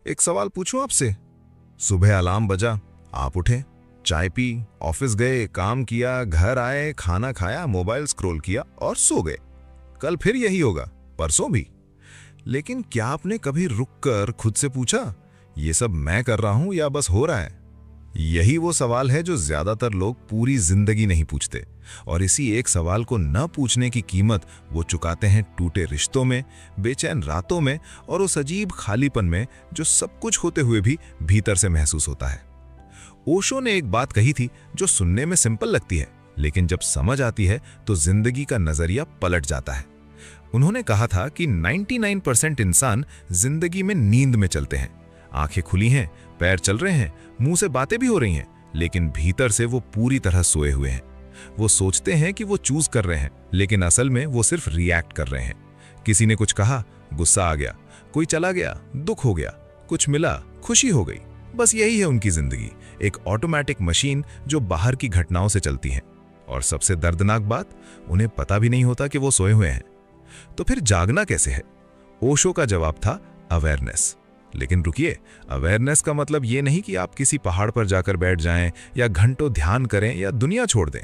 एक सवाल पूछूं आपसे। सुबह अलार्म बजा, आप उठे, चाय पी, ऑफिस गए, काम किया, घर आए, खाना खाया, मोबाइल स्क्रॉल किया और सो गए। कल फिर यही होगा, परसों भी। लेकिन क्या आपने कभी रुककर खुद से पूछा, ये सब मैं कर रहा हूं या बस हो रहा है? यही वो सवाल है जो ज्यादातर लोग पूरी जिंदगी नहीं पूछते, और इसी एक सवाल को न पूछने की कीमत वो चुकाते हैं टूटे रिश्तों में, बेचैन रातों में और उस अजीब खालीपन में जो सब कुछ होते हुए भी भीतर से महसूस होता है। ओशो ने एक बात कही थी जो सुनने में सिंपल लगती है, लेकिन जब समझ आती है तो जिंदगी का नजरिया पलट जाता है। उन्होंने कहा था कि 99% इंसान जिंदगी में नींद में चलते हैं। आंखें खुली हैं, पैर चल रहे हैं, मुंह से बातें भी हो रही हैं, लेकिन भीतर से वो पूरी तरह सोए हुए हैं। वो सोचते हैं कि वो चूज कर रहे हैं, लेकिन असल में वो सिर्फ रिएक्ट कर रहे हैं। किसी ने कुछ कहा, गुस्सा आ गया, कोई चला गया, दुख हो गया, कुछ मिला, खुशी हो गई। बस यही है उनकी जिंदगी, एक ऑटोमेटिक मशीन जो बाहर की घटनाओं से चलती है। और सबसे दर्दनाक बात, उन्हें पता भी नहीं होता कि वो सोए हुए हैं। तो फिर जागना कैसे है? ओशो का जवाब था अवेयरनेस। लेकिन रुकिए, अवेयरनेस का मतलब ये नहीं कि आप किसी पहाड़ पर जाकर बैठ जाएं या घंटों ध्यान करें या दुनिया छोड़ दें।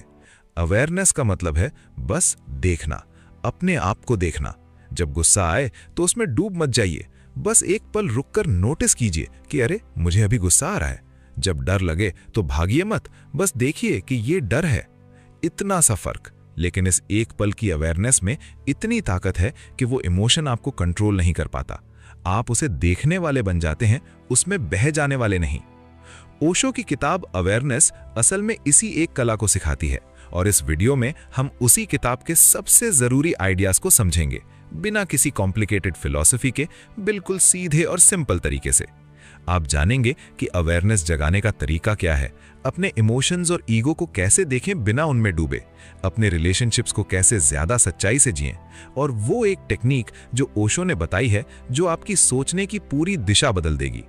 अवेयरनेस का मतलब है बस देखना, अपने आप को देखना। जब गुस्सा आए तो उसमें डूब मत जाइए, बस एक पल रुककर नोटिस कीजिए कि अरे मुझे अभी गुस्सा आ रहा है। जब डर लगे तो भागिए मत, बस देखिए कि ये डर है। इतना सा फर्क। लेकिन इस एक पल की अवेयरनेस में इतनी ताकत है कि वो इमोशन आपको कंट्रोल नहीं कर पाता। आप उसे देखने वाले बन जाते हैं, उसमें बह जाने वाले नहीं। ओशो की किताब अवेयरनेस असल में इसी एक कला को सिखाती है, और इस वीडियो में हम उसी किताब के सबसे जरूरी आइडियाज को समझेंगे, बिना किसी कॉम्प्लिकेटेड फिलॉसफी के, बिल्कुल सीधे और सिंपल तरीके से। आप जानेंगे कि अवेयरनेस जगाने का तरीका क्या है, अपने इमोशंस और ईगो को कैसे देखें बिना उनमें डूबे, अपने रिलेशनशिप्स को कैसे ज्यादा सच्चाई से जिएं, और वो एक टेक्निक जो ओशो ने बताई है जो आपकी सोचने की पूरी दिशा बदल देगी।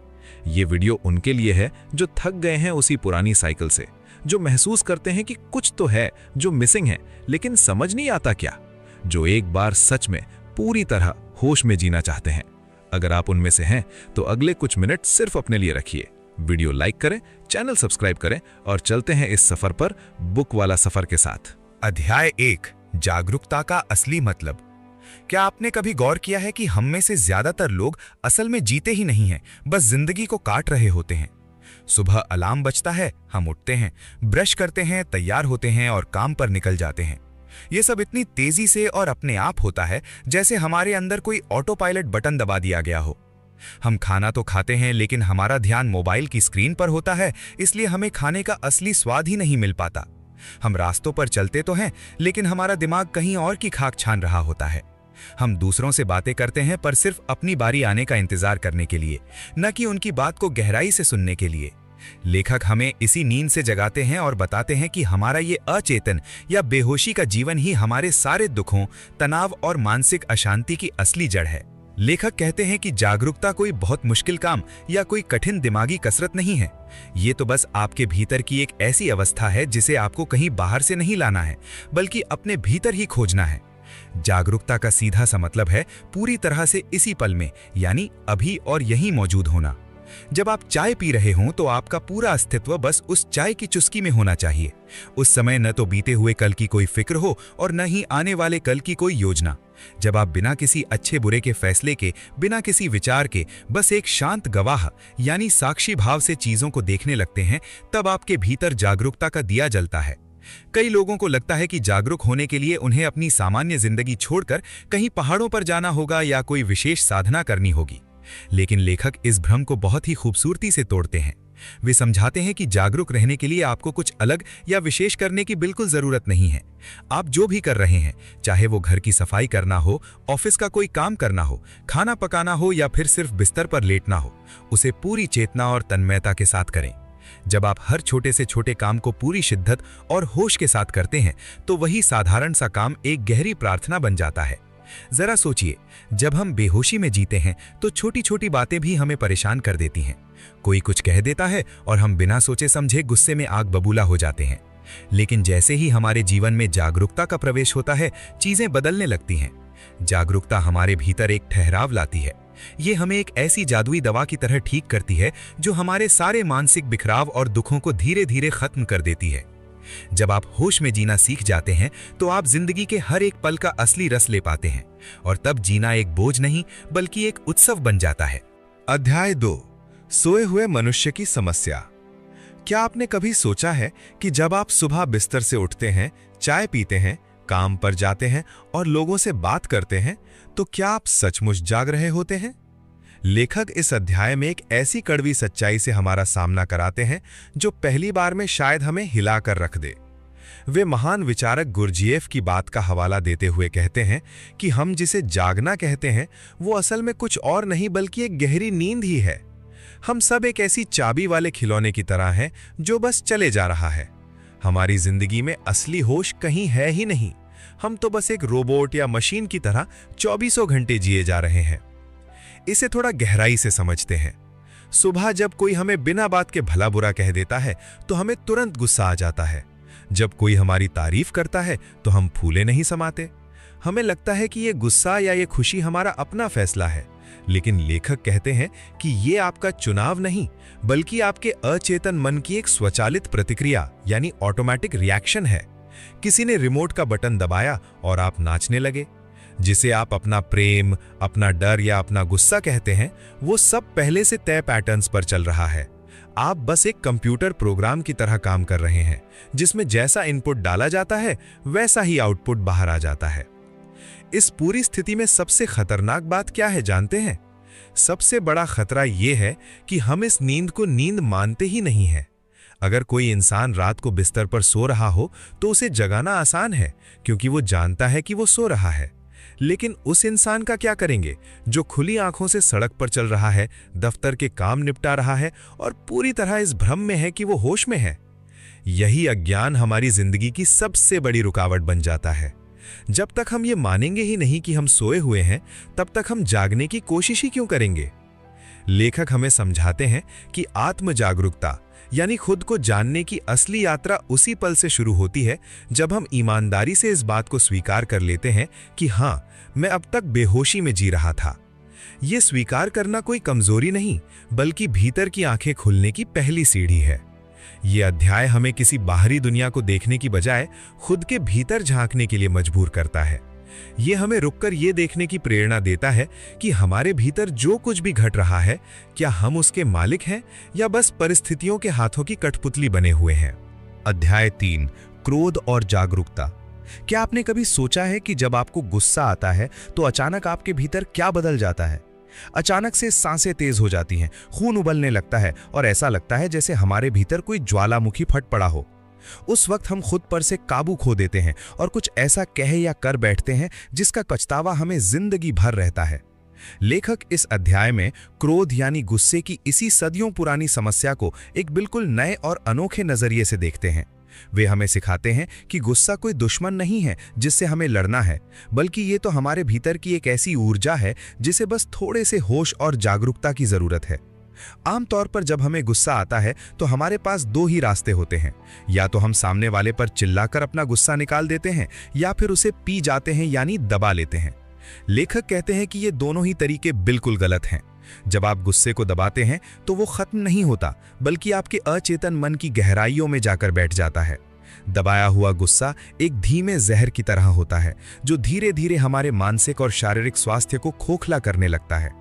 ये वीडियो उनके लिए है जो थक गए हैं उसी पुरानी साइकिल से, जो महसूस करते हैं कि कुछ तो है जो मिसिंग है लेकिन समझ नहीं आता क्या, जो एक बार सच में पूरी तरह होश में जीना चाहते हैं। अगर आप उनमें से हैं तो अगले कुछ मिनट सिर्फ अपने लिए रखिए। वीडियो लाइक करें, चैनल सब्सक्राइब करें और चलते हैं इस सफर पर बुक वाला सफर के साथ। अध्याय 1, जागरूकता का असली मतलब। क्या आपने कभी गौर किया है कि हम में से ज्यादातर लोग असल में जीते ही नहीं हैं, बस जिंदगी को काट रहे होते हैं। सुबह अलार्म बजता है, हम उठते हैं, ब्रश करते हैं, तैयार होते हैं और काम पर निकल जाते हैं। ये सब इतनी तेजी से और अपने आप होता है जैसे हमारे अंदर कोई ऑटो पायलट बटन दबा दिया गया हो। हम खाना तो खाते हैं लेकिन हमारा ध्यान मोबाइल की स्क्रीन पर होता है, इसलिए हमें खाने का असली स्वाद ही नहीं मिल पाता। हम रास्तों पर चलते तो हैं लेकिन हमारा दिमाग कहीं और की खाक छान रहा होता है। हम दूसरों से बातें करते हैं पर सिर्फ अपनी बारी आने का इंतजार करने के लिए, न कि उनकी बात को गहराई से सुनने के लिए। लेखक हमें इसी नींद से जगाते हैं और बताते हैं कि हमारा ये अचेतन या बेहोशी का जीवन ही हमारे सारे दुखों, तनाव और मानसिक अशांति की असली जड़ है। लेखक कहते हैं कि जागरूकता कोई बहुत मुश्किल काम या कोई कठिन दिमागी कसरत नहीं है। ये तो बस आपके भीतर की एक ऐसी अवस्था है जिसे आपको कहीं बाहर से नहीं लाना है, बल्कि अपने भीतर ही खोजना है। जागरूकता का सीधा सा मतलब है पूरी तरह से इसी पल में, यानी अभी और यहीं मौजूद होना। जब आप चाय पी रहे हों तो आपका पूरा अस्तित्व बस उस चाय की चुस्की में होना चाहिए। उस समय न तो बीते हुए कल की कोई फिक्र हो और न ही आने वाले कल की कोई योजना। जब आप बिना किसी अच्छे बुरे के फैसले के, बिना किसी विचार के, बस एक शांत गवाह यानी साक्षी भाव से चीजों को देखने लगते हैं, तब आपके भीतर जागरूकता का दिया जलता है। कई लोगों को लगता है कि जागरूक होने के लिए उन्हें अपनी सामान्य जिंदगी छोड़कर कहीं पहाड़ों पर जाना होगा या कोई विशेष साधना करनी होगी। लेकिन लेखक इस भ्रम को बहुत ही खूबसूरती से तोड़ते हैं। वे समझाते हैं कि जागरूक रहने के लिए आपको कुछ अलग या विशेष करने की बिल्कुल जरूरत नहीं है। आप जो भी कर रहे हैं, चाहे वो घर की सफाई करना हो, ऑफिस का कोई काम करना हो, खाना पकाना हो या फिर सिर्फ बिस्तर पर लेटना हो, उसे पूरी चेतना और तन्मयता के साथ करें। जब आप हर छोटे से छोटे काम को पूरी शिद्दत और होश के साथ करते हैं तो वही साधारण सा काम एक गहरी प्रार्थना बन जाता है। जरा सोचिए, जब हम बेहोशी में जीते हैं तो छोटी छोटी बातें भी हमें परेशान कर देती हैं। कोई कुछ कह देता है और हम बिना सोचे समझे गुस्से में आग बबूला हो जाते हैं। लेकिन जैसे ही हमारे जीवन में जागरूकता का प्रवेश होता है, चीजें बदलने लगती हैं। जागरूकता हमारे भीतर एक ठहराव लाती है। ये हमें एक ऐसी जादुई दवा की तरह ठीक करती है जो हमारे सारे मानसिक बिखराव और दुखों को धीरे धीरे खत्म कर देती है। जब आप होश में जीना सीख जाते हैं तो आप जिंदगी के हर एक पल का असली रस ले पाते हैं और तब जीना एक बोझ नहीं बल्कि एक उत्सव बन जाता है। अध्याय 2, सोए हुए मनुष्य की समस्या। क्या आपने कभी सोचा है कि जब आप सुबह बिस्तर से उठते हैं, चाय पीते हैं, काम पर जाते हैं और लोगों से बात करते हैं, तो क्या आप सचमुच जाग रहे होते हैं? लेखक इस अध्याय में एक ऐसी कड़वी सच्चाई से हमारा सामना कराते हैं जो पहली बार में शायद हमें हिला कर रख दे। वे महान विचारक गुरजिएफ की बात का हवाला देते हुए कहते हैं कि हम जिसे जागना कहते हैं वो असल में कुछ और नहीं बल्कि एक गहरी नींद ही है। हम सब एक ऐसी चाबी वाले खिलौने की तरह हैं जो बस चले जा रहा है। हमारी जिंदगी में असली होश कहीं है ही नहीं। हम तो बस एक रोबोट या मशीन की तरह 24 घंटे जिए जा रहे हैं। इसे थोड़ा गहराई से समझते हैं। सुबह जब कोई हमें बिना बात के भला बुरा कह देता है तो हमें तुरंत गुस्सा आ जाता है। जब कोई हमारी तारीफ करता है तो हम फूले नहीं समाते। हमें लगता है कि ये गुस्सा या ये खुशी हमारा अपना फैसला है, लेकिन लेखक कहते हैं कि ये आपका चुनाव नहीं बल्कि आपके अचेतन मन की एक स्वचालित प्रतिक्रिया यानी ऑटोमेटिक रिएक्शन है। किसी ने रिमोट का बटन दबाया और आप नाचने लगे। जिसे आप अपना प्रेम, अपना डर या अपना गुस्सा कहते हैं, वो सब पहले से तय पैटर्न्स पर चल रहा है। आप बस एक कंप्यूटर प्रोग्राम की तरह काम कर रहे हैं जिसमें जैसा इनपुट डाला जाता है वैसा ही आउटपुट बाहर आ जाता है। इस पूरी स्थिति में सबसे खतरनाक बात क्या है जानते हैं? सबसे बड़ा खतरा यह है कि हम इस नींद को नींद मानते ही नहीं हैं। अगर कोई इंसान रात को बिस्तर पर सो रहा हो तो उसे जगाना आसान है क्योंकि वो जानता है कि वो सो रहा है। लेकिन उस इंसान का क्या करेंगे जो खुली आंखों से सड़क पर चल रहा है, दफ्तर के काम निपटा रहा है और पूरी तरह इस भ्रम में है कि वो होश में है? यही अज्ञान हमारी जिंदगी की सबसे बड़ी रुकावट बन जाता है। जब तक हम ये मानेंगे ही नहीं कि हम सोए हुए हैं, तब तक हम जागने की कोशिश ही क्यों करेंगे? लेखक हमें समझाते हैं कि आत्म जागरूकता यानी खुद को जानने की असली यात्रा उसी पल से शुरू होती है जब हम ईमानदारी से इस बात को स्वीकार कर लेते हैं कि हाँ, मैं अब तक बेहोशी में जी रहा था। यह स्वीकार करना कोई कमजोरी नहीं बल्कि भीतर की आंखें खुलने की पहली सीढ़ी है। यह अध्याय हमें किसी बाहरी दुनिया को देखने की बजाय खुद के भीतर झांकने के लिए मजबूर करता है। यह हमें रुककर यह देखने की प्रेरणा देता है कि हमारे भीतर जो कुछ भी घट रहा है, क्या हम उसके मालिक हैं या बस परिस्थितियों के हाथों की कठपुतली बने हुए हैं। अध्याय 3, क्रोध और जागरूकता। क्या आपने कभी सोचा है कि जब आपको गुस्सा आता है तो अचानक आपके भीतर क्या बदल जाता है? अचानक से सांसें तेज हो जाती हैं, खून उबलने लगता है और ऐसा लगता है जैसे हमारे भीतर कोई ज्वालामुखी फट पड़ा हो। उस वक्त हम खुद पर से काबू खो देते हैं और कुछ ऐसा कह या कर बैठते हैं जिसका पछतावा हमें जिंदगी भर रहता है। लेखक इस अध्याय में क्रोध यानी गुस्से की इसी सदियों पुरानी समस्या को एक बिल्कुल नए और अनोखे नजरिए से देखते हैं। वे हमें सिखाते हैं कि गुस्सा कोई दुश्मन नहीं है जिससे हमें लड़ना है, बल्कि ये तो हमारे भीतर की एक ऐसी ऊर्जा है जिसे बस थोड़े से होश और जागरूकता की जरूरत है। आमतौर पर जब हमें गुस्सा आता है तो हमारे पास दो ही रास्ते होते हैं। या तो हम सामने वाले पर चिल्लाकर अपना गुस्सा निकाल देते हैं या फिर उसे पी जाते हैं यानी दबा लेते हैं। लेखक कहते हैं कि ये दोनों ही तरीके बिल्कुल गलत हैं। जब आप गुस्से को दबाते हैं तो वो खत्म नहीं होता बल्कि आपके अचेतन मन की गहराइयों में जाकर बैठ जाता है। दबाया हुआ गुस्सा एक धीमे जहर की तरह होता है जो धीरे धीरे हमारे मानसिक और शारीरिक स्वास्थ्य को खोखला करने लगता है।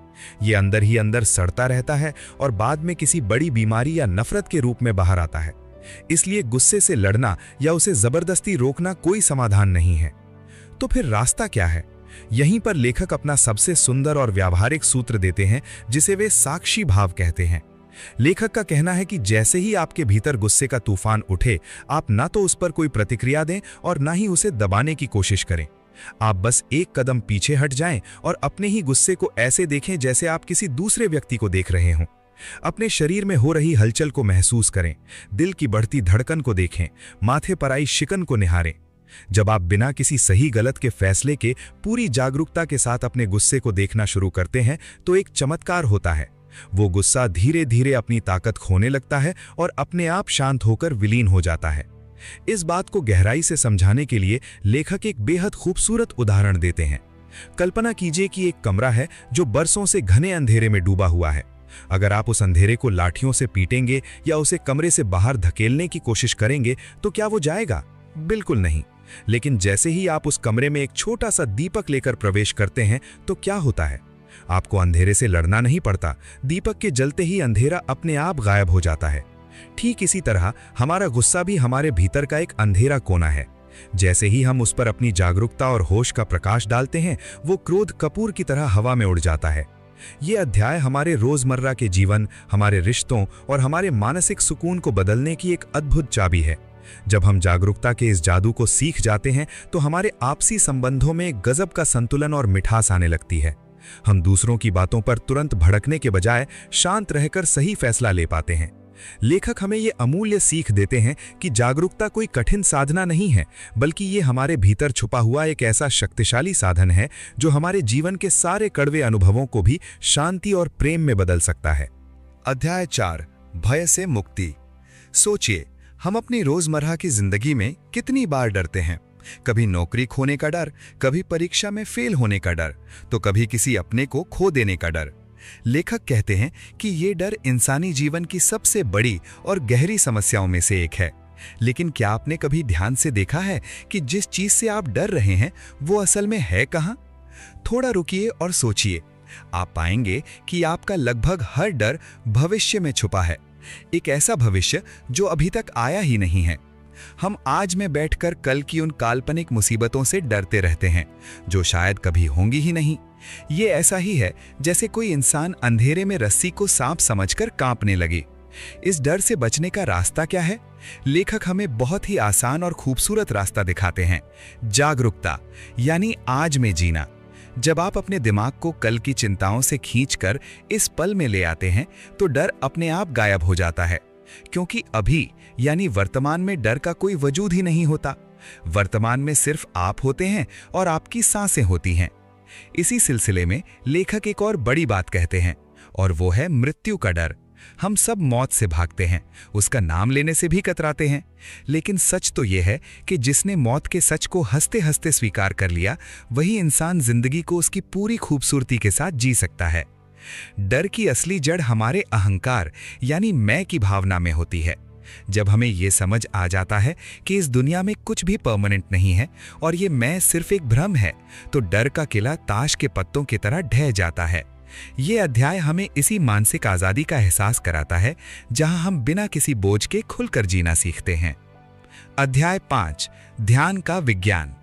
ये अंदर ही अंदर सड़ता रहता है और बाद में किसी बड़ी बीमारी या नफरत के रूप में बाहर आता है। इसलिए गुस्से से लड़ना या उसे जबरदस्ती रोकना कोई समाधान नहीं है। तो फिर रास्ता क्या है? यहीं पर लेखक अपना सबसे सुंदर और व्यावहारिक सूत्र देते हैं जिसे वे साक्षी भाव कहते हैं। लेखक का कहना है कि जैसे ही आपके भीतर गुस्से का तूफान उठे, आप ना तो उस पर कोई प्रतिक्रिया दें और ना ही उसे दबाने की कोशिश करें। आप बस एक कदम पीछे हट जाएं और अपने ही गुस्से को ऐसे देखें जैसे आप किसी दूसरे व्यक्ति को देख रहे हों। अपने शरीर में हो रही हलचल को महसूस करें, दिल की बढ़ती धड़कन को देखें, माथे पर आई शिकन को निहारें। जब आप बिना किसी सही गलत के फैसले के पूरी जागरूकता के साथ अपने गुस्से को देखना शुरू करते हैं तो एक चमत्कार होता है। वो गुस्सा धीरे धीरे अपनी ताकत खोने लगता है और अपने आप शांत होकर विलीन हो जाता है। इस बात को गहराई से समझाने के लिए लेखक एक बेहद खूबसूरत उदाहरण देते हैं। कल्पना कीजिए कि एक कमरा है जो बरसों से घने अंधेरे में डूबा हुआ है। अगर आप उस अंधेरे को लाठियों से पीटेंगे या उसे कमरे से बाहर धकेलने की कोशिश करेंगे तो क्या वो जाएगा? बिल्कुल नहीं। लेकिन जैसे ही आप उस कमरे में एक छोटा सा दीपक लेकर प्रवेश करते हैं तो क्या होता है? आपको अंधेरे से लड़ना नहीं पड़ता। दीपक के जलते ही अंधेरा अपने आप गायब हो जाता है। ठीक इसी तरह हमारा गुस्सा भी हमारे भीतर का एक अंधेरा कोना है। जैसे ही हम उस पर अपनी जागरूकता और होश का प्रकाश डालते हैं, वो क्रोध कपूर की तरह हवा में उड़ जाता है। ये अध्याय हमारे रोजमर्रा के जीवन, हमारे रिश्तों और हमारे मानसिक सुकून को बदलने की एक अद्भुत चाबी है। जब हम जागरूकता के इस जादू को सीख जाते हैं तो हमारे आपसी संबंधों में एक गजब का संतुलन और मिठास आने लगती है। हम दूसरों की बातों पर तुरंत भड़कने के बजाय शांत रहकर सही फैसला ले पाते हैं। लेखक हमें ये अमूल्य सीख देते हैं कि जागरूकता कोई कठिन साधना नहीं है, बल्कि ये हमारे भीतर छुपा हुआ एक ऐसा शक्तिशाली साधन है जो हमारे जीवन के सारे कड़वे अनुभवों को भी शांति और प्रेम में बदल सकता है। अध्याय 4, भय से मुक्ति। सोचिए, हम अपनी रोजमर्रा की जिंदगी में कितनी बार डरते हैं। कभी नौकरी खोने का डर, कभी परीक्षा में फेल होने का डर, तो कभी किसी अपने को खो देने का डर। लेखक कहते हैं कि ये डर इंसानी जीवन की सबसे बड़ी और गहरी समस्याओं में से एक है। लेकिन क्या आपने कभी ध्यान से देखा है कि जिस चीज से आप डर रहे हैं वो असल में है कहां? थोड़ा रुकिए और सोचिए। आप पाएंगे कि आपका लगभग हर डर भविष्य में छुपा है, एक ऐसा भविष्य जो अभी तक आया ही नहीं है। हम आज में बैठकर कल की उन काल्पनिक मुसीबतों से डरते रहते हैं जो शायद कभी होंगी ही नहीं। ये ऐसा ही है जैसे कोई इंसान अंधेरे में रस्सी को सांप समझकर कांपने लगे। इस डर से बचने का रास्ता क्या है? लेखक हमें बहुत ही आसान और खूबसूरत रास्ता दिखाते हैं, जागरूकता, यानी आज में जीना। जब आप अपने दिमाग को कल की चिंताओं से खींचकर इस पल में ले आते हैं तो डर अपने आप गायब हो जाता है, क्योंकि अभी यानी वर्तमान में डर का कोई वजूद ही नहीं होता। वर्तमान में सिर्फ आप होते हैं और आपकी सांसें होती हैं। इसी सिलसिले में लेखक एक और बड़ी बात कहते हैं, और वो है मृत्यु का डर। हम सब मौत से भागते हैं, उसका नाम लेने से भी कतराते हैं। लेकिन सच तो यह है कि जिसने मौत के सच को हंसते हंसते स्वीकार कर लिया, वही इंसान जिंदगी को उसकी पूरी खूबसूरती के साथ जी सकता है। डर की असली जड़ हमारे अहंकार यानी मैं की भावना में होती है। जब हमें यह समझ आ जाता है कि इस दुनिया में कुछ भी परमानेंट नहीं है और ये मैं सिर्फ एक भ्रम है, तो डर का किला ताश के पत्तों की तरह ढह जाता है। ये अध्याय हमें इसी मानसिक आजादी का एहसास कराता है जहां हम बिना किसी बोझ के खुलकर जीना सीखते हैं। अध्याय 5, ध्यान का विज्ञान।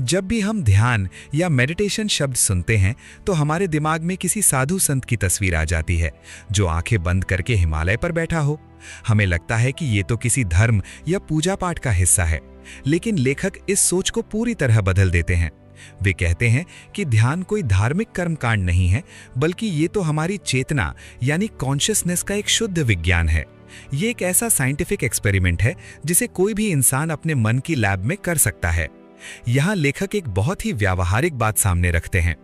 जब भी हम ध्यान या मेडिटेशन शब्द सुनते हैं तो हमारे दिमाग में किसी साधु संत की तस्वीर आ जाती है जो आंखें बंद करके हिमालय पर बैठा हो। हमें लगता है कि ये तो किसी धर्म या पूजा पाठ का हिस्सा है, लेकिन लेखक इस सोच को पूरी तरह बदल देते हैं। वे कहते हैं कि ध्यान कोई धार्मिक कर्मकांड नहीं है, बल्कि ये तो हमारी चेतना यानी कॉन्शियसनेस का एक शुद्ध विज्ञान है। ये एक ऐसा साइंटिफिक एक्सपेरिमेंट है जिसे कोई भी इंसान अपने मन की लैब में कर सकता है। यहाँ लेखक एक बहुत ही व्यावहारिक बात सामने रखते हैं।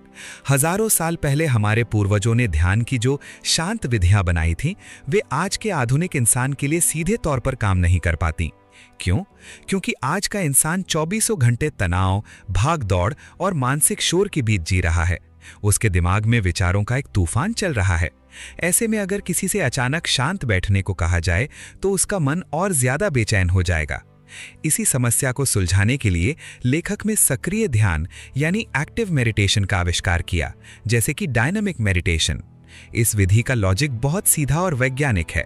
हजारों साल पहले हमारे पूर्वजों ने ध्यान की जो शांत विधियां बनाई थीं, वे आज के आधुनिक इंसान के लिए सीधे तौर पर काम नहीं कर पाती। क्यों? क्योंकि आज का इंसान 24 घंटे तनाव, भाग दौड़ और मानसिक शोर के बीच जी रहा है। उसके दिमाग में विचारों का एक तूफान चल रहा है। ऐसे में अगर किसी से अचानक शांत बैठने को कहा जाए तो उसका मन और ज्यादा बेचैन हो जाएगा। इसी समस्या को सुलझाने के लिए लेखक ने सक्रिय ध्यान यानी एक्टिव मेडिटेशन का आविष्कार किया, जैसे कि डायनामिक मेडिटेशन। इस विधि का लॉजिक बहुत सीधा और वैज्ञानिक है।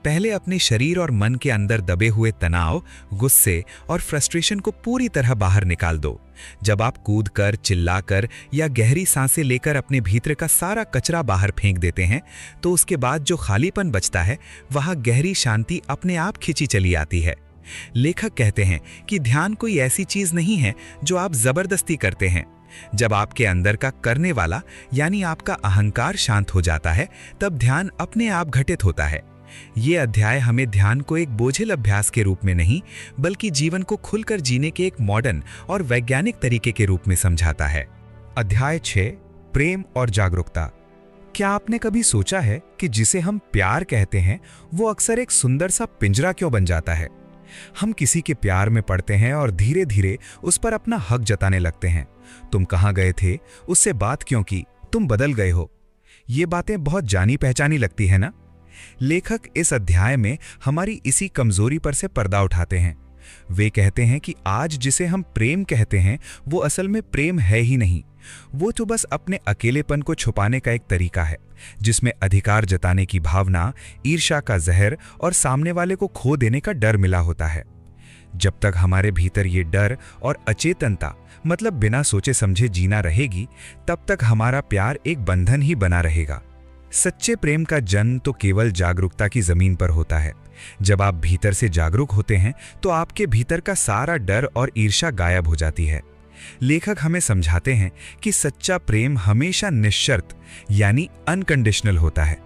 पहले अपने शरीर और मन के अंदर दबे हुए तनाव, गुस्से और फ्रस्ट्रेशन को पूरी तरह बाहर निकाल दो। जब आप कूदकर, चिल्लाकर या गहरी सांसें लेकर अपने भीतर का सारा कचरा बाहर फेंक देते हैं, तो उसके बाद जो खालीपन बचता है, वहां गहरी शांति अपने आप खिंची चली आती है। लेखक कहते हैं कि ध्यान कोई ऐसी चीज नहीं है जो आप जबरदस्ती करते हैं। जब आपके अंदर का करने वाला यानी आपका अहंकार शांत हो जाता है, तब ध्यान अपने आप घटित होता है। ये अध्याय हमें ध्यान को एक बोझिल अभ्यास के रूप में नहीं, बल्कि जीवन को खुलकर जीने के एक मॉडर्न और वैज्ञानिक तरीके के रूप में समझाता है। अध्याय 6, प्रेम और जागरूकता। क्या आपने कभी सोचा है कि जिसे हम प्यार कहते हैं वो अक्सर एक सुंदर सा पिंजरा क्यों बन जाता है? हम किसी के प्यार में पड़ते हैं और धीरे धीरे उस पर अपना हक जताने लगते हैं, तुम कहाँ गए थे, उससे बात क्यों की, तुम बदल गए हो। ये बातें बहुत जानी पहचानी लगती है ना। लेखक इस अध्याय में हमारी इसी कमजोरी पर से पर्दा उठाते हैं। वे कहते हैं कि आज जिसे हम प्रेम कहते हैं वो असल में प्रेम है ही नहीं, वो तो बस अपने अकेलेपन को छुपाने का एक तरीका है, जिसमें अधिकार जताने की भावना, ईर्ष्या का जहर और सामने वाले को खो देने का डर मिला होता है। जब तक हमारे भीतर ये डर और अचेतनता, मतलब बिना सोचे समझे जीना रहेगी, तब तक हमारा प्यार एक बंधन ही बना रहेगा। सच्चे प्रेम का जन्म तो केवल जागरूकता की जमीन पर होता है। जब आप भीतर से जागरूक होते हैं तो आपके भीतर का सारा डर और ईर्ष्या गायब हो जाती है। लेखक हमें समझाते हैं कि सच्चा प्रेम हमेशा निश्शर्त यानी अनकंडीशनल होता है।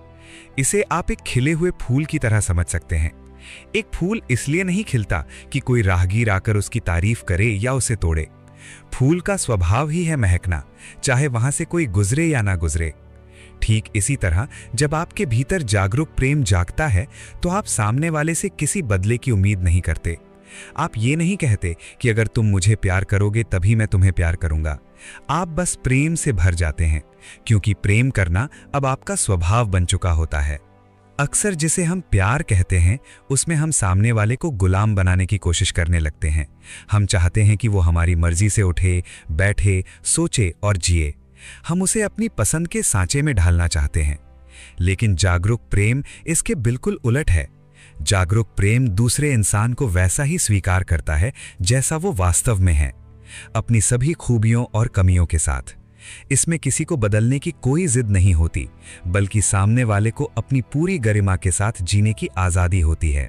इसे आप एक खिले हुए फूल की तरह समझ सकते हैं। एक फूल इसलिए नहीं खिलता कि कोई राहगीर आकर उसकी तारीफ करे या उसे तोड़े। फूल का स्वभाव ही है महकना, चाहे वहां से कोई गुजरे या ना गुजरे। ठीक इसी तरह जब आपके भीतर जागरूक प्रेम जागता है तो आप सामने वाले से किसी बदले की उम्मीद नहीं करते। आप ये नहीं कहते कि अगर तुम मुझे प्यार करोगे तभी मैं तुम्हें प्यार करूंगा। आप बस प्रेम से भर जाते हैं, क्योंकि प्रेम करना अब आपका स्वभाव बन चुका होता है। अक्सर जिसे हम प्यार कहते हैं उसमें हम सामने वाले को गुलाम बनाने की कोशिश करने लगते हैं। हम चाहते हैं कि वो हमारी मर्जी से उठे, बैठे, सोचे और जिए। हम उसे अपनी पसंद के सांचे में ढालना चाहते हैं। लेकिन जागरूक प्रेम इसके बिल्कुल उलट है। जागरूक प्रेम दूसरे इंसान को वैसा ही स्वीकार करता है जैसा वो वास्तव में है, अपनी सभी खूबियों और कमियों के साथ। इसमें किसी को बदलने की कोई जिद नहीं होती, बल्कि सामने वाले को अपनी पूरी गरिमा के साथ जीने की आज़ादी होती है।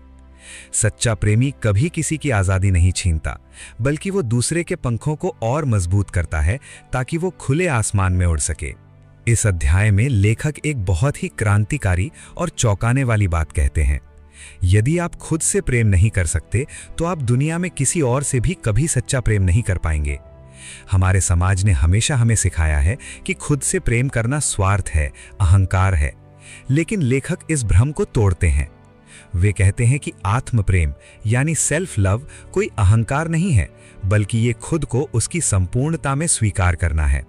सच्चा प्रेमी कभी किसी की आज़ादी नहीं छीनता, बल्कि वो दूसरे के पंखों को और मजबूत करता है ताकि वो खुले आसमान में उड़ सके। इस अध्याय में लेखक एक बहुत ही क्रांतिकारी और चौंकाने वाली बात कहते हैं। यदि आप खुद से प्रेम नहीं कर सकते तो आप दुनिया में किसी और से भी कभी सच्चा प्रेम नहीं कर पाएंगे। हमारे समाज ने हमेशा हमें सिखाया है कि खुद से प्रेम करना स्वार्थ है, अहंकार है। लेकिन लेखक इस भ्रम को तोड़ते हैं। वे कहते हैं कि आत्म प्रेम यानी सेल्फ लव कोई अहंकार नहीं है, बल्कि ये खुद को उसकी संपूर्णता में स्वीकार करना है।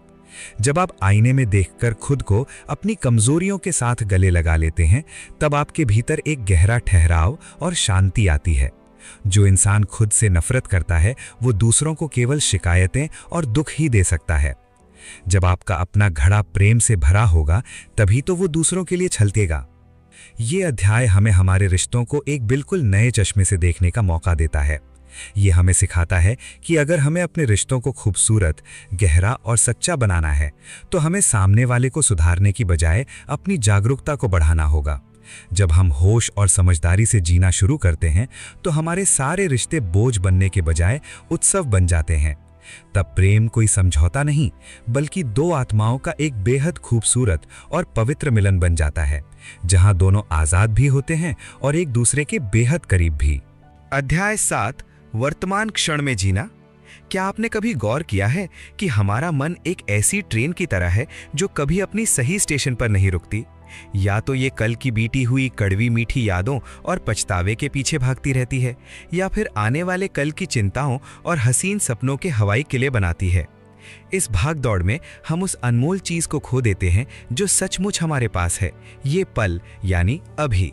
जब आप आईने में देखकर खुद को अपनी कमजोरियों के साथ गले लगा लेते हैं, तब आपके भीतर एक गहरा ठहराव और शांति आती है। जो इंसान खुद से नफरत करता है वो दूसरों को केवल शिकायतें और दुख ही दे सकता है। जब आपका अपना घड़ा प्रेम से भरा होगा तभी तो वो दूसरों के लिए छलकेगा। ये अध्याय हमें हमारे रिश्तों को एक बिल्कुल नए चश्मे से देखने का मौका देता है। ये हमें सिखाता है कि अगर हमें अपने रिश्तों को खूबसूरत, गहरा और सच्चा बनाना है तो हमें सामने वाले को सुधारने की बजाय अपनी जागरूकता को बढ़ाना होगा। जब हम होश और समझदारी से जीना शुरू करते हैं तो हमारे सारे रिश्ते बोझ बनने के बजाय उत्सव बन जाते हैं। तब प्रेम कोई समझौता नहीं, बल्कि दो आत्माओं का एक बेहद खूबसूरत और पवित्र मिलन बन जाता है, जहां दोनों आजाद भी होते हैं और एक दूसरे के बेहद करीब भी। अध्याय 7 वर्तमान क्षण में जीना। क्या आपने कभी गौर किया है कि हमारा मन एक ऐसी ट्रेन की तरह है जो कभी अपनी सही स्टेशन पर नहीं रुकती? या तो ये कल की बीती हुई कड़वी मीठी यादों और पछतावे के पीछे भागती रहती है, या फिर आने वाले कल की चिंताओं और हसीन सपनों के हवाई किले बनाती है। इस भागदौड़ में हम उस अनमोल चीज को खो देते हैं जो सचमुच हमारे पास है, ये पल यानी अभी।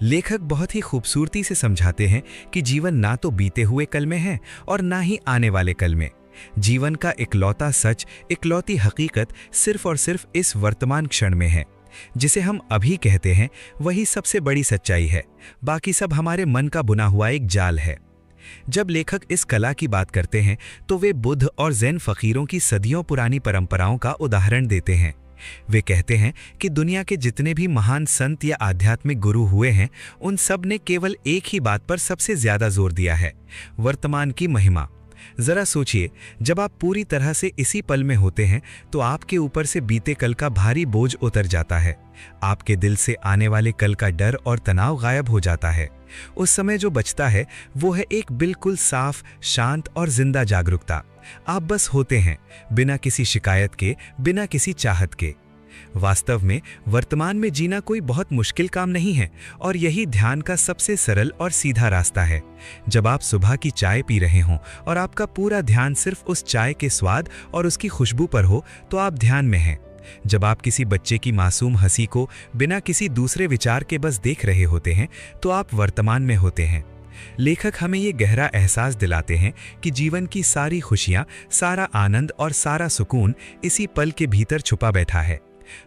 लेखक बहुत ही खूबसूरती से समझाते हैं कि जीवन ना तो बीते हुए कल में है और ना ही आने वाले कल में। जीवन का इकलौता सच, इकलौती हकीकत सिर्फ और सिर्फ इस वर्तमान क्षण में है। जिसे हम अभी कहते हैं वही सबसे बड़ी सच्चाई है, बाकी सब हमारे मन का बुना हुआ एक जाल है। जब लेखक इस कला की बात करते हैं तो वे बुद्ध और जैन फकीरों की सदियों पुरानी परंपराओं का उदाहरण देते हैं। वे कहते हैं कि दुनिया के जितने भी महान संत या आध्यात्मिक गुरु हुए हैं, उन सब ने केवल एक ही बात पर सबसे ज्यादा जोर दिया है, वर्तमान की महिमा। जरा सोचिए, जब आप पूरी तरह से इसी पल में होते हैं तो आपके ऊपर से बीते कल का भारी बोझ उतर जाता है। आपके दिल से आने वाले कल का डर और तनाव गायब हो जाता है। उस समय जो बचता है वो है एक बिल्कुल साफ, शांत और जिंदा जागरूकता। आप बस होते हैं, बिना किसी शिकायत के, बिना किसी चाहत के। वास्तव में वर्तमान में जीना कोई बहुत मुश्किल काम नहीं है और यही ध्यान का सबसे सरल और सीधा रास्ता है। जब आप सुबह की चाय पी रहे हों और आपका पूरा ध्यान सिर्फ उस चाय के स्वाद और उसकी खुशबू पर हो तो आप ध्यान में हैं। जब आप किसी बच्चे की मासूम हंसी को बिना किसी दूसरे विचार के बस देख रहे होते हैं तो आप वर्तमान में होते हैं। लेखक हमें ये गहरा एहसास दिलाते हैं कि जीवन की सारी खुशियां, सारा आनंद और सारा सुकून इसी पल के भीतर छुपा बैठा है।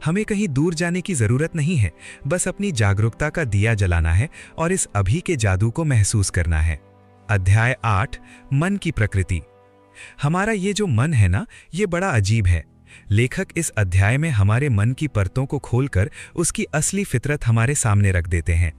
हमें कहीं दूर जाने की जरूरत नहीं है, बस अपनी जागरूकता का दिया जलाना है और इस अभी के जादू को महसूस करना है। अध्याय 8, मन की प्रकृति। हमारा ये जो मन है ना, ये बड़ा अजीब है। लेखक इस अध्याय में हमारे मन की परतों को खोलकर उसकी असली फितरत हमारे सामने रख देते हैं।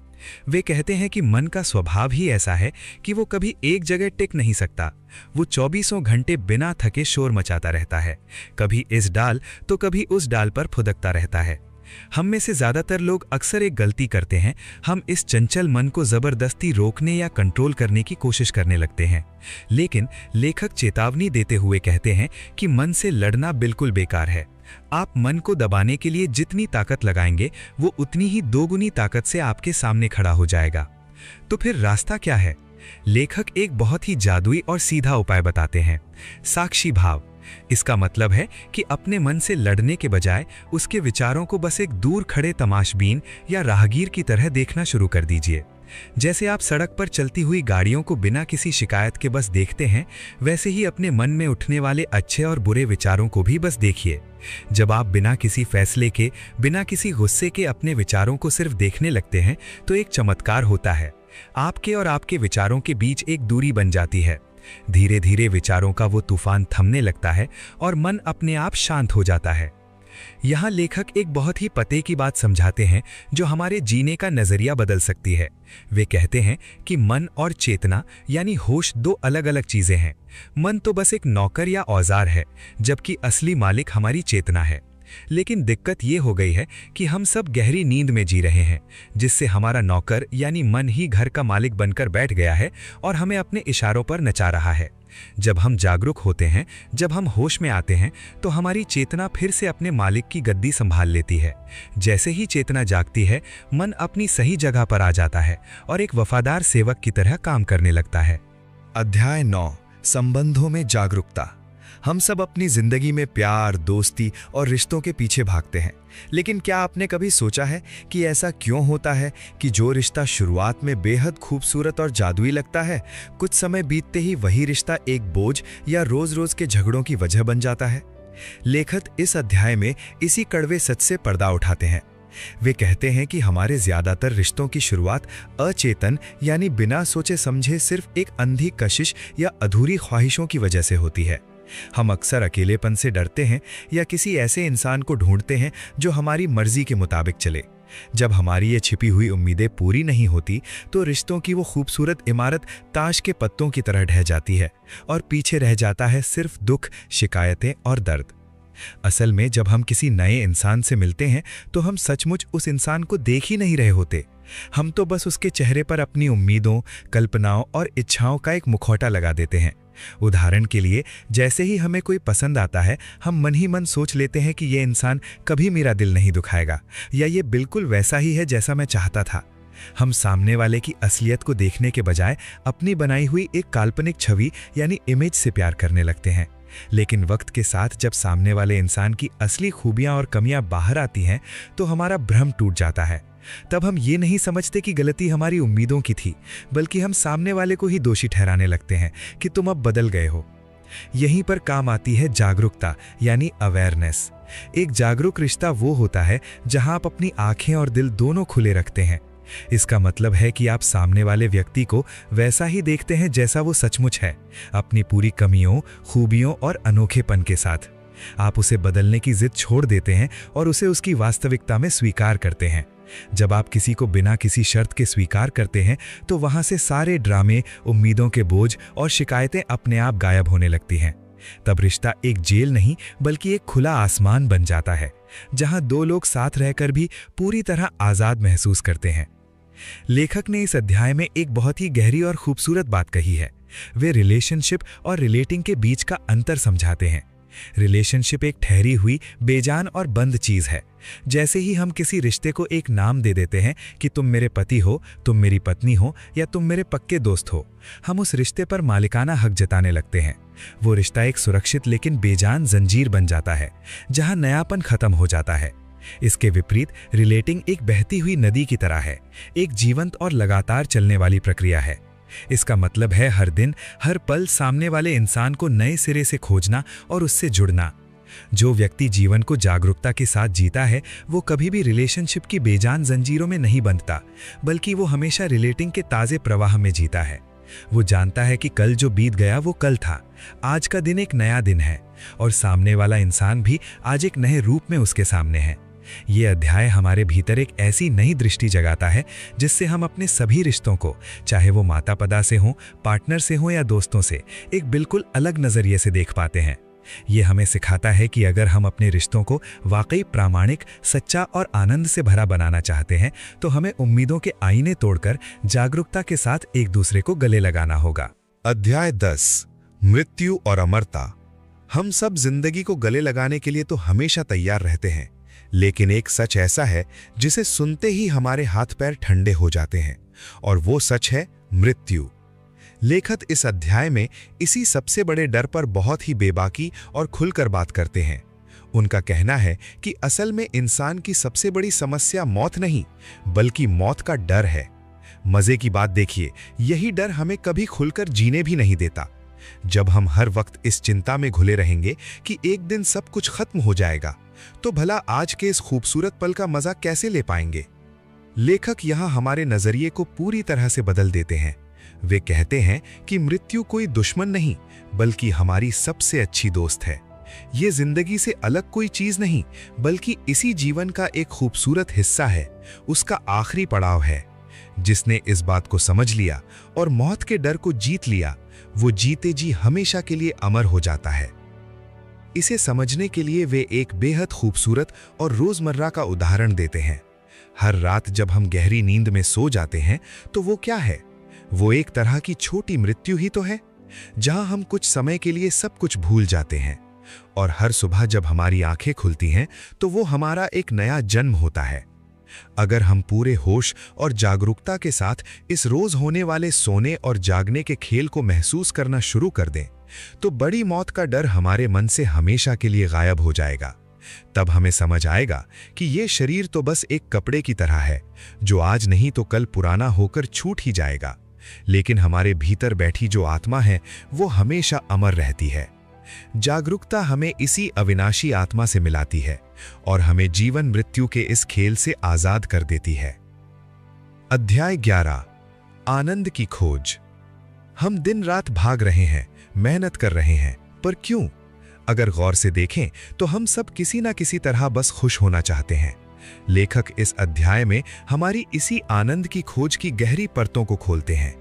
वे कहते हैं कि मन का स्वभाव ही ऐसा है कि वो कभी एक जगह टिक नहीं सकता। वो 24 घंटे बिना थके शोर मचाता रहता है, कभी इस डाल तो कभी उस डाल पर फुदकता रहता है। हम में से ज्यादातर लोग अक्सर एक गलती करते हैं, हम इस चंचल मन को जबरदस्ती रोकने या कंट्रोल करने की कोशिश करने लगते हैं। लेकिन लेखक चेतावनी देते हुए कहते हैं कि मन से लड़ना बिल्कुल बेकार है। आप मन को दबाने के लिए जितनी ताकत लगाएंगे वो उतनी ही दोगुनी ताकत से आपके सामने खड़ा हो जाएगा। तो फिर रास्ता क्या है? लेखक एक बहुत ही जादुई और सीधा उपाय बताते हैं, साक्षी भाव। इसका मतलब है कि अपने मन से लड़ने के बजाय उसके विचारों को बस एक दूर खड़े तमाशबीन या राहगीर की तरह देखना शुरू कर दीजिए। जैसे आप सड़क पर चलती हुई गाड़ियों को बिना किसी शिकायत के बस देखते हैं, वैसे ही अपने मन में उठने वाले अच्छे और बुरे विचारों को भी बस देखिए। जब आप बिना किसी फैसले के, बिना किसी गुस्से के अपने विचारों को सिर्फ देखने लगते हैं तो एक चमत्कार होता है। आपके और आपके विचारों के बीच एक दूरी बन जाती है। धीरे धीरे विचारों का वो तूफान थमने लगता है और मन अपने आप शांत हो जाता है। यहाँ लेखक एक बहुत ही पते की बात समझाते हैं जो हमारे जीने का नजरिया बदल सकती है। वे कहते हैं कि मन और चेतना यानी होश दो अलग अलग चीजें हैं। मन तो बस एक नौकर या औजार है, जबकि असली मालिक हमारी चेतना है। लेकिन दिक्कत ये हो गई है कि हम सब गहरी नींद में जी रहे हैं, जिससे हमारा नौकर यानी मन ही घर का मालिक बनकर बैठ गया है और हमें अपने इशारों पर नचा रहा है। जब हम जागरूक होते हैं, जब हम होश में आते हैं, तो हमारी चेतना फिर से अपने मालिक की गद्दी संभाल लेती है। जैसे ही चेतना जागती है, मन अपनी सही जगह पर आ जाता है और एक वफादार सेवक की तरह काम करने लगता है। अध्याय 9, संबंधों में जागरूकता। हम सब अपनी जिंदगी में प्यार, दोस्ती और रिश्तों के पीछे भागते हैं, लेकिन क्या आपने कभी सोचा है कि ऐसा क्यों होता है कि जो रिश्ता शुरुआत में बेहद खूबसूरत और जादुई लगता है, कुछ समय बीतते ही वही रिश्ता एक बोझ या रोज-रोज के झगड़ों की वजह बन जाता है? लेखक इस अध्याय में इसी कड़वे सच से पर्दा उठाते हैं। वे कहते हैं कि हमारे ज्यादातर रिश्तों की शुरुआत अचेतन यानी बिना सोचे समझे सिर्फ एक अंधी कशिश या अधूरी ख्वाहिशों की वजह से होती है। हम अक्सर अकेलेपन से डरते हैं या किसी ऐसे इंसान को ढूंढते हैं जो हमारी मर्जी के मुताबिक चले। जब हमारी ये छिपी हुई उम्मीदें पूरी नहीं होती तो रिश्तों की वो खूबसूरत इमारत ताश के पत्तों की तरह ढह जाती है और पीछे रह जाता है सिर्फ दुख, शिकायतें और दर्द। असल में जब हम किसी नए इंसान से मिलते हैं तो हम सचमुच उस इंसान को देख ही नहीं रहे होते। हम तो बस उसके चेहरे पर अपनी उम्मीदों, कल्पनाओं और इच्छाओं का एक मुखौटा लगा देते हैं। उदाहरण के लिए, जैसे ही हमें कोई पसंद आता है, हम मन ही मन सोच लेते हैं कि ये इंसान कभी मेरा दिल नहीं दुखाएगा या ये बिल्कुल वैसा ही है जैसा मैं चाहता था। हम सामने वाले की असलियत को देखने के बजाय अपनी बनाई हुई एक काल्पनिक छवि यानी इमेज से प्यार करने लगते हैं। लेकिन वक्त के साथ जब सामने वाले इंसान की असली खूबियां और कमियां बाहर आती हैं तो हमारा भ्रम टूट जाता है। तब हम ये नहीं समझते कि गलती हमारी उम्मीदों की थी, बल्कि हम सामने वाले को ही दोषी ठहराने लगते हैं कि तुम अब बदल गए हो। यहीं पर काम आती है जागरूकता यानी अवेयरनेस। एक जागरूक रिश्ता वो होता है जहां आप अपनी आंखें और दिल दोनों खुले रखते हैं। इसका मतलब है कि आप सामने वाले व्यक्ति को वैसा ही देखते हैं जैसा वो सचमुच है, अपनी पूरी कमियों, खूबियों और अनोखेपन के साथ। आप उसे बदलने की जिद छोड़ देते हैं और उसे उसकी वास्तविकता में स्वीकार करते हैं। जब आप किसी को बिना किसी शर्त के स्वीकार करते हैं तो वहां से सारे ड्रामे, उम्मीदों के बोझ और शिकायतें अपने आप गायब होने लगती हैं। तब रिश्ता एक जेल नहीं बल्कि एक खुला आसमान बन जाता है, जहां दो लोग साथ रहकर भी पूरी तरह आजाद महसूस करते हैं। लेखक ने इस अध्याय में एक बहुत ही गहरी और खूबसूरत बात कही है। वे रिलेशनशिप और रिलेटिंग के बीच का अंतर समझाते हैं। रिलेशनशिप एक ठहरी हुई, बेजान और बंद चीज है। जैसे ही हम किसी रिश्ते को एक नाम दे देते हैं कि तुम मेरे पति हो, तुम मेरी पत्नी हो या तुम मेरे पक्के दोस्त हो, हम उस रिश्ते पर मालिकाना हक जताने लगते हैं। वो रिश्ता एक सुरक्षित लेकिन बेजान जंजीर बन जाता है, जहां नयापन खत्म हो जाता है। इसके विपरीत रिलेटिंग एक बहती हुई नदी की तरह है, एक जीवंत और लगातार चलने वाली प्रक्रिया है। इसका मतलब है हर दिन, हर पल सामने वाले इंसान को नए सिरे से खोजना और उससे जुड़ना। जो व्यक्ति जीवन को जागरूकता के साथ जीता है, वो कभी भी रिलेशनशिप की बेजान जंजीरों में नहीं बंधता, बल्कि वो हमेशा रिलेटिंग के ताजे प्रवाह में जीता है। वो जानता है कि कल जो बीत गया वो कल था, आज का दिन एक नया दिन है और सामने वाला इंसान भी आज एक नए रूप में उसके सामने है। ये अध्याय हमारे भीतर एक ऐसी नई दृष्टि जगाता है जिससे हम अपने सभी रिश्तों को, चाहे वो माता पिता से हो, पार्टनर से हो या दोस्तों से, एक बिल्कुल अलग नजरिए से देख पाते हैं। ये हमें सिखाता है कि अगर हम अपने रिश्तों को वाकई प्रामाणिक, सच्चा और आनंद से भरा बनाना चाहते हैं, तो हमें उम्मीदों के आईने तोड़कर जागरूकता के साथ एक दूसरे को गले लगाना होगा। अध्याय 10, मृत्यु और अमरता। हम सब जिंदगी को गले लगाने के लिए तो हमेशा तैयार रहते हैं, लेकिन एक सच ऐसा है जिसे सुनते ही हमारे हाथ पैर ठंडे हो जाते हैं, और वो सच है मृत्यु। लेखक इस अध्याय में इसी सबसे बड़े डर पर बहुत ही बेबाकी और खुलकर बात करते हैं। उनका कहना है कि असल में इंसान की सबसे बड़ी समस्या मौत नहीं, बल्कि मौत का डर है। मजे की बात देखिए, यही डर हमें कभी खुलकर जीने भी नहीं देता। जब हम हर वक्त इस चिंता में घुले रहेंगे कि एक दिन सब कुछ खत्म हो जाएगा, तो भला आज के इस खूबसूरत पल का मजा कैसे ले पाएंगे? लेखक यहां हमारे नजरिए को पूरी तरह से बदल देते हैं। वे कहते हैं कि मृत्यु कोई दुश्मन नहीं, बल्कि हमारी सबसे अच्छी दोस्त है। ये जिंदगी से अलग कोई चीज नहीं, बल्कि इसी जीवन का एक खूबसूरत हिस्सा है, उसका आखिरी पड़ाव है। जिसने इस बात को समझ लिया और मौत के डर को जीत लिया, वो जीते जी हमेशा के लिए अमर हो जाता है। इसे समझने के लिए वे एक बेहद खूबसूरत और रोजमर्रा का उदाहरण देते हैं। हर रात जब हम गहरी नींद में सो जाते हैं, तो वो क्या है? वो एक तरह की छोटी मृत्यु ही तो है, जहां हम कुछ समय के लिए सब कुछ भूल जाते हैं। और हर सुबह जब हमारी आंखें खुलती हैं, तो वो हमारा एक नया जन्म होता है। अगर हम पूरे होश और जागरूकता के साथ इस रोज होने वाले सोने और जागने के खेल को महसूस करना शुरू कर दें, तो बड़ी मौत का डर हमारे मन से हमेशा के लिए गायब हो जाएगा। तब हमें समझ आएगा कि ये शरीर तो बस एक कपड़े की तरह है, जो आज नहीं तो कल पुराना होकर छूट ही जाएगा। लेकिन हमारे भीतर बैठी जो आत्मा है, वो हमेशा अमर रहती है। जागरूकता हमें इसी अविनाशी आत्मा से मिलाती है और हमें जीवन मृत्यु के इस खेल से आजाद कर देती है। अध्याय 11, आनंद की खोज। हम दिन रात भाग रहे हैं, मेहनत कर रहे हैं, पर क्यों? अगर गौर से देखें तो हम सब किसी ना किसी तरह बस खुश होना चाहते हैं। लेखक इस अध्याय में हमारी इसी आनंद की खोज की गहरी परतों को खोलते हैं।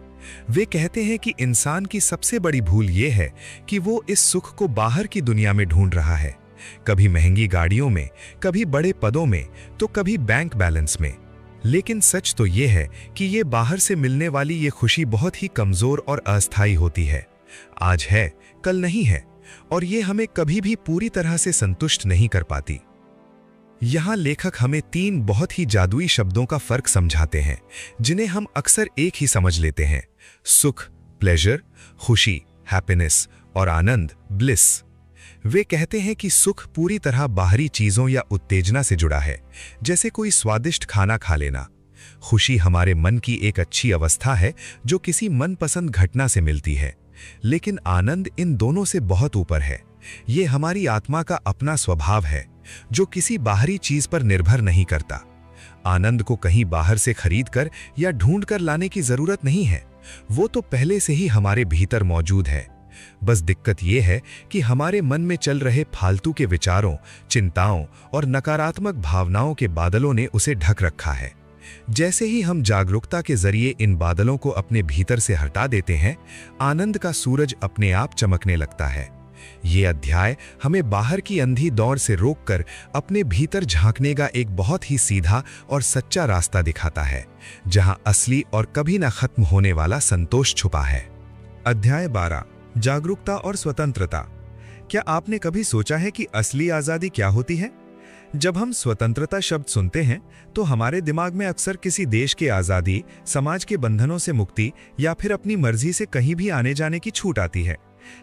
वे कहते हैं कि इंसान की सबसे बड़ी भूल यह है कि वो इस सुख को बाहर की दुनिया में ढूंढ रहा है, कभी महंगी गाड़ियों में, कभी बड़े पदों में, तो कभी बैंक बैलेंस में। लेकिन सच तो यह है कि ये बाहर से मिलने वाली ये खुशी बहुत ही कमजोर और अस्थायी होती है। आज है, कल नहीं है, और ये हमें कभी भी पूरी तरह से संतुष्ट नहीं कर पाती। यहां लेखक हमें 3 बहुत ही जादुई शब्दों का फर्क समझाते हैं, जिन्हें हम अक्सर एक ही समझ लेते हैं: सुख, प्लेजर, खुशी, हैप्पीनेस, और आनंद, ब्लिस। वे कहते हैं कि सुख पूरी तरह बाहरी चीजों या उत्तेजना से जुड़ा है, जैसे कोई स्वादिष्ट खाना खा लेना। खुशी हमारे मन की एक अच्छी अवस्था है, जो किसी मनपसंद घटना से मिलती है। लेकिन आनंद इन दोनों से बहुत ऊपर है। ये हमारी आत्मा का अपना स्वभाव है, जो किसी बाहरी चीज पर निर्भर नहीं करता। आनंद को कहीं बाहर से खरीदकर या ढूंढ कर लाने की जरूरत नहीं है, वो तो पहले से ही हमारे भीतर मौजूद है। बस दिक्कत यह है कि हमारे मन में चल रहे फालतू के विचारों, चिंताओं और नकारात्मक भावनाओं के बादलों ने उसे ढक रखा है। जैसे ही हम जागरूकता के जरिए इन बादलों को अपने भीतर से हटा देते हैं, आनंद का सूरज अपने आप चमकने लगता है। ये अध्याय हमें बाहर की अंधी दौड़ से रोककर अपने भीतर झांकने का एक बहुत ही सीधा और सच्चा रास्ता दिखाता है, जहां असली और कभी ना खत्म होने वाला संतोष छुपा है। अध्याय 12, जागरूकता और स्वतंत्रता। क्या आपने कभी सोचा है कि असली आजादी क्या होती है? जब हम स्वतंत्रता शब्द सुनते हैं तो हमारे दिमाग में अक्सर किसी देश की आजादी, समाज के बंधनों से मुक्ति या फिर अपनी मर्जी से कहीं भी आने जाने की छूट आती है।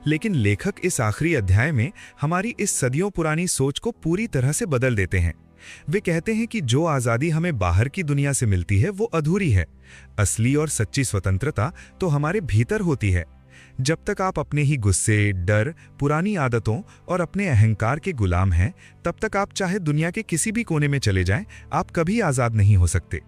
लेकिन लेखक इस आखिरी अध्याय में हमारी इस सदियों पुरानी सोच को पूरी तरह से बदल देते हैं। वे कहते हैं कि जो आजादी हमें बाहर की दुनिया से मिलती है वो अधूरी है। असली और सच्ची स्वतंत्रता तो हमारे भीतर होती है। जब तक आप अपने ही गुस्से, डर, पुरानी आदतों और अपने अहंकार के गुलाम हैं, तब तक आप चाहे दुनिया के किसी भी कोने में चले जाएं, आप कभी आजाद नहीं हो सकते।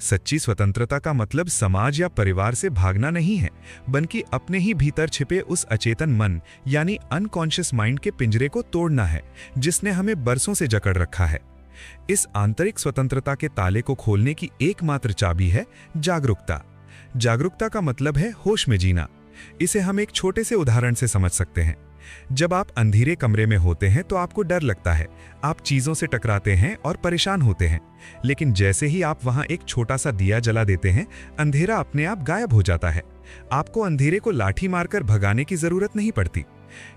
सच्ची स्वतंत्रता का मतलब समाज या परिवार से भागना नहीं है, बल्कि अपने ही भीतर छिपे उस अचेतन मन यानी अनकॉन्शियस माइंड के पिंजरे को तोड़ना है, जिसने हमें बरसों से जकड़ रखा है। इस आंतरिक स्वतंत्रता के ताले को खोलने की एकमात्र चाबी है जागरूकता। जागरूकता का मतलब है होश में जीना। इसे हम एक छोटे से उदाहरण से समझ सकते हैं। जब आप अंधेरे कमरे में होते हैं तो आपको डर लगता है, आप चीजों से टकराते हैं और परेशान होते हैं। लेकिन जैसे ही आप वहां एक छोटा सा दिया जला देते हैं, अंधेरा अपने आप गायब हो जाता है। आपको अंधेरे को लाठी मारकर भगाने की जरूरत नहीं पड़ती।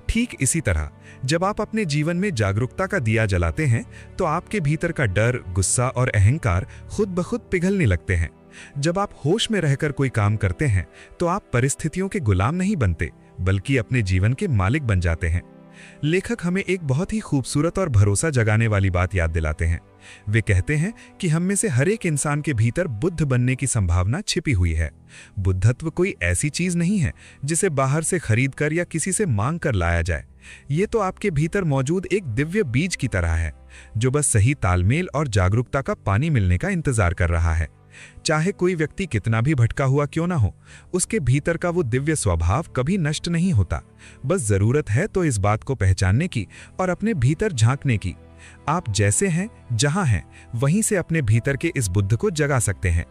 ठीक इसी तरह जब आप अपने जीवन में जागरूकता का दिया जलाते हैं तो आपके भीतर का डर, गुस्सा और अहंकार खुद ब खुद पिघलने लगते हैं। जब आप होश में रहकर कोई काम करते हैं तो आप परिस्थितियों के गुलाम नहीं बनते, बल्कि अपने जीवन के मालिक बन जाते हैं। लेखक हमें एक बहुत ही खूबसूरत और भरोसा जगाने वाली बात याद दिलाते हैं। वे कहते हैं कि हम में से हर एक इंसान के भीतर बुद्ध बनने की संभावना छिपी हुई है। बुद्धत्व कोई ऐसी चीज नहीं है जिसे बाहर से खरीद कर या किसी से मांग कर लाया जाए। ये तो आपके भीतर मौजूद एक दिव्य बीज की तरह है, जो बस सही तालमेल और जागरूकता का पानी मिलने का इंतजार कर रहा है। चाहे कोई व्यक्ति कितना भी भटका हुआ क्यों ना हो, उसके भीतर का वो दिव्य स्वभाव कभी नष्ट नहीं होता। बस जरूरत है तो इस बात को पहचानने की और अपने भीतर झांकने की। आप जैसे हैं, जहां हैं, वहीं से अपने भीतर के इस बुद्ध को जगा सकते हैं।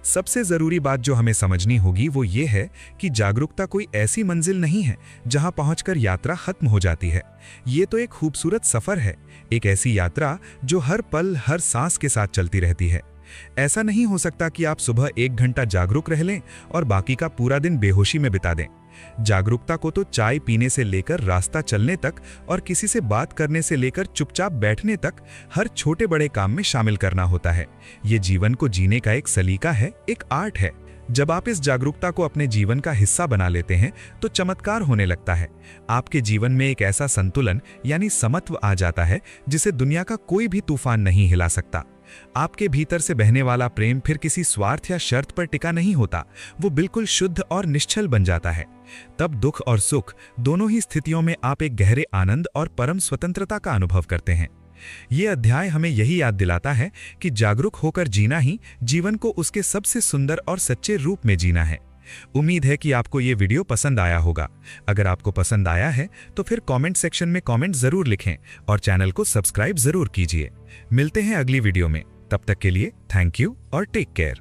सबसे जरूरी बात जो हमें समझनी होगी वो ये है कि जागरूकता कोई ऐसी मंजिल नहीं है जहां पहुंचकर यात्रा खत्म हो जाती है। ये तो एक खूबसूरत सफर है, एक ऐसी यात्रा जो हर पल, हर सांस के साथ चलती रहती है। ऐसा नहीं हो सकता कि आप सुबह 1 घंटा जागरूक रह लें और बाकी का पूरा दिन बेहोशी में बिता दें। जागरूकता को तो चाय पीने से लेकर रास्ता चलने तक और किसी से बात करने से लेकर चुपचाप बैठने तक हर छोटे बड़े काम में शामिल करना होता है। ये जीवन को जीने का एक सलीका है, एक आर्ट है। जब आप इस जागरूकता को अपने जीवन का हिस्सा बना लेते हैं तो चमत्कार होने लगता है। आपके जीवन में एक ऐसा संतुलन यानी समत्व आ जाता है जिसे दुनिया का कोई भी तूफान नहीं हिला सकता। आपके भीतर से बहने वाला प्रेम फिर किसी स्वार्थ या शर्त पर टिका नहीं होता, वो बिल्कुल शुद्ध और निश्चल बन जाता है। तब दुख और सुख दोनों ही स्थितियों में आप एक गहरे आनंद और परम स्वतंत्रता का अनुभव करते हैं। ये अध्याय हमें यही याद दिलाता है कि जागरूक होकर जीना ही जीवन को उसके सबसे सुंदर और सच्चे रूप में जीना है। उम्मीद है कि आपको ये वीडियो पसंद आया होगा। अगर आपको पसंद आया है तो फिर कमेंट सेक्शन में कमेंट जरूर लिखें और चैनल को सब्सक्राइब जरूर कीजिए। मिलते हैं अगली वीडियो में, तब तक के लिए थैंक यू और टेक केयर।